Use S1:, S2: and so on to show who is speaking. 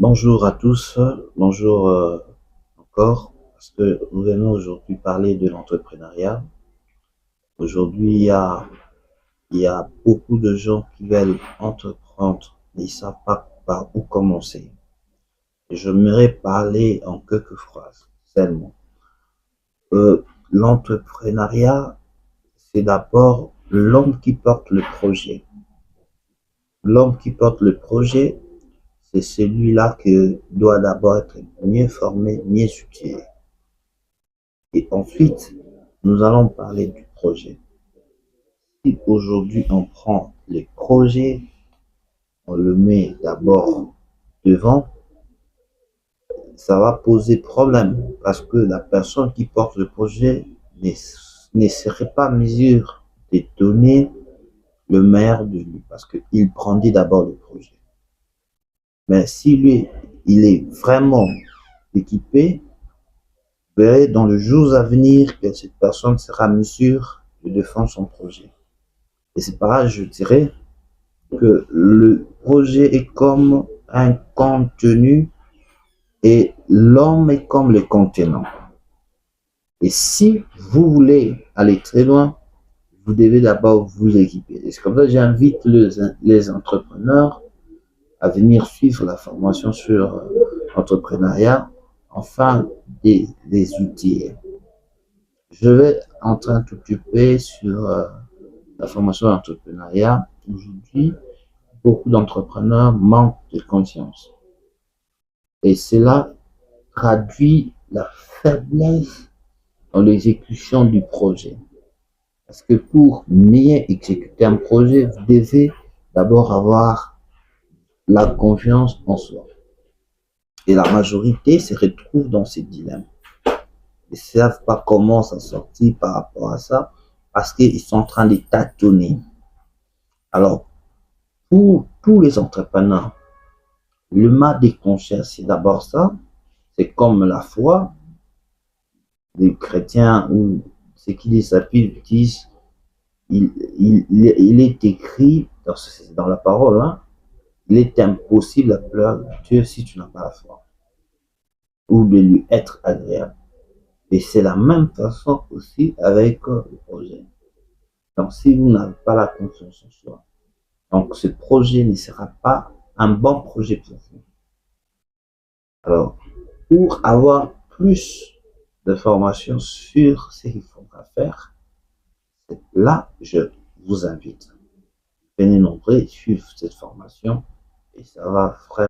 S1: Bonjour à tous, bonjour encore, parce que nous allons aujourd'hui parler de l'entrepreneuriat. Aujourd'hui, il y a beaucoup de gens qui veulent entreprendre, mais ils ne savent pas par où commencer. Et j'aimerais parler en quelques phrases seulement. L'entrepreneuriat, c'est d'abord l'homme qui porte le projet. L'homme qui porte le projet, c'est celui-là qui doit d'abord être mieux formé, mieux outillé. Et ensuite, nous allons parler du projet. Si aujourd'hui on prend les projets, on le met d'abord devant, ça va poser problème parce que la personne qui porte le projet ne serait pas en mesure de donner le meilleur de lui parce qu'il prendrait d'abord le projet. Mais si lui, il est vraiment équipé, vous verrez dans les jours à venir que cette personne sera en mesure de défendre son projet. Et c'est pareil, je dirais que le projet est comme un contenu et l'homme est comme le contenant. Et si vous voulez aller très loin, vous devez d'abord vous équiper. Et c'est comme ça que j'invite les entrepreneurs à venir suivre la formation sur l'entrepreneuriat, enfin des outils. Je vais entrer un tout petit peu sur la formation d'entrepreneuriat. Aujourd'hui, beaucoup d'entrepreneurs manquent de conscience. Et cela traduit la faiblesse dans l'exécution du projet. Parce que pour mieux exécuter un projet, vous devez d'abord avoir la confiance en soi. Et la majorité se retrouve dans ces dilemmes. Ils ne savent pas comment s'en sortir par rapport à ça, parce qu'ils sont en train de tâtonner. Alors, pour tous les entrepreneurs, le mal des consciences, c'est d'abord ça. C'est comme la foi. Les chrétiens ou ceux qui les appuient disent il est écrit dans la parole, hein, il est impossible de plaire à Dieu si tu n'as pas la foi ou de lui être agréable. Et c'est la même façon aussi avec le projet. Donc, si vous n'avez pas la confiance en soi, donc ce projet ne sera pas un bon projet pour vous. Alors, pour avoir plus de formation sur ce qu'il faudra faire, là, je vous invite. Venez nombreux suivre cette formation et ça va vraiment